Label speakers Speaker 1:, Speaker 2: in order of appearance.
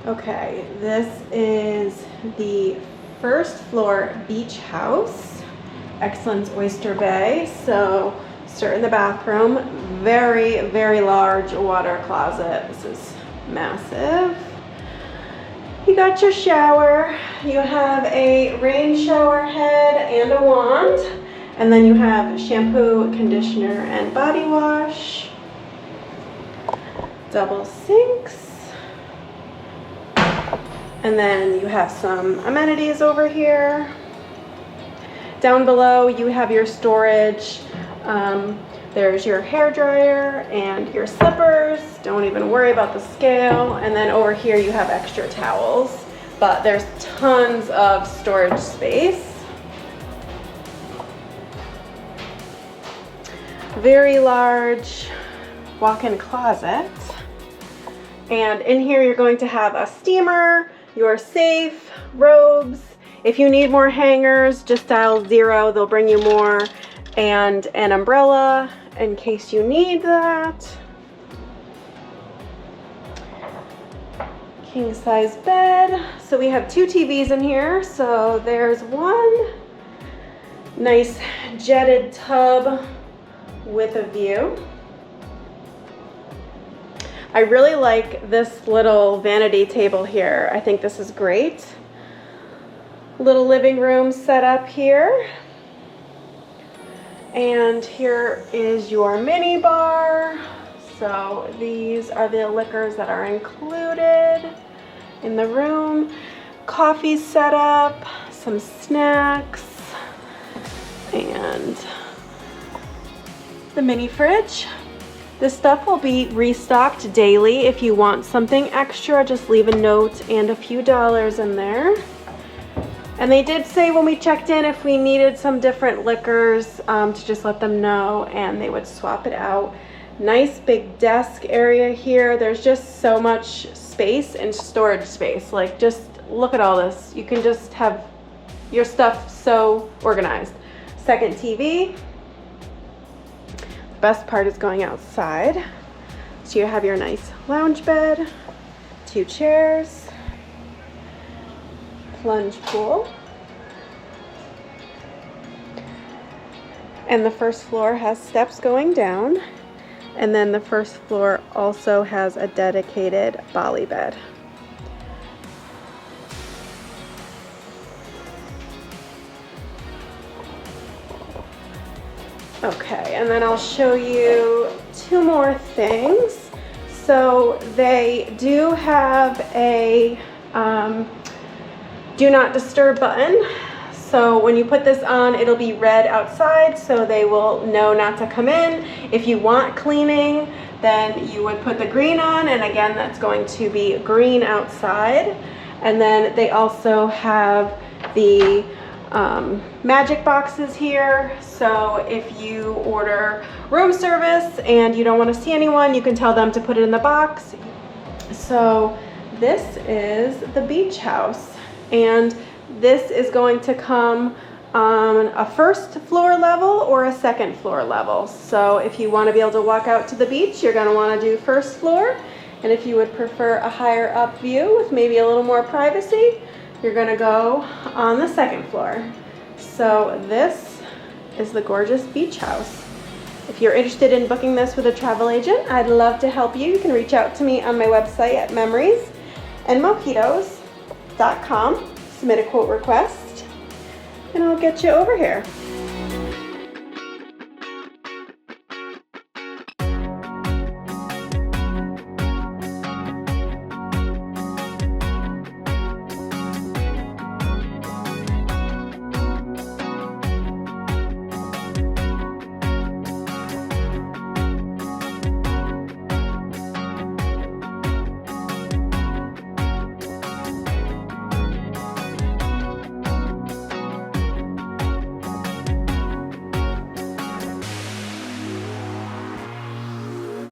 Speaker 1: Okay, this is the first floor beach house, Excellence Oyster Bay. So start in the bathroom, very, very large water closet. This is massive. You got your shower, you have a rain shower head and a wand, and then you have shampoo, conditioner, and body wash. Double sinks. And then you have some amenities over here. Down below you have your storage. There's your hair dryer and your slippers. Don't even worry about the scale. And then over here you have extra towels, but there's tons of storage space. Very large walk-in closet. And in here you're going to have a steamer, your safe, robes. If you need more hangers, just dial 0, they'll bring you more, and an umbrella in case you need that. King size bed. So we have 2 TVs in here. So there's one nice jetted tub with a view. I really like this little vanity table here. I think this is great. Little living room set up here. And here is your mini bar. So these are the liquors that are included in the room. Coffee set up, some snacks, and the mini fridge. This stuff will be restocked daily. If you want something extra, just leave a note and a few dollars in there. And they did say when we checked in if we needed some different liquors to just let them know, and they would swap it out. Nice big desk area here. There's just so much space and storage space. Like, just look at all this. You can just have your stuff so organized. Second TV. Best part is going outside. So you have your nice lounge bed, 2 chairs, plunge pool. And the first floor has steps going down. And then the first floor also has a dedicated Bali bed. Okay, and then I'll show you 2 more things. So they do have a do not disturb button. So when you put this on, it'll be red outside, so they will know not to come in. If you want cleaning, then you would put the green on, and again, that's going to be green outside. And then they also have the magic boxes here. So if you order room service and you don't want to see anyone, you can tell them to put it in the box. So this is the beach house, and this is going to come on a first floor level or a second floor level. So if you want to be able to walk out to the beach, you're going to want to do first floor. And if you would prefer a higher up view with maybe a little more privacy, you're going to go on the second floor. So this is the gorgeous beach house. If you're interested in booking this with a travel agent, I'd love to help you. You can reach out to me on my website at memoriesandmojitos.com. Submit a quote request, and I'll get you over here.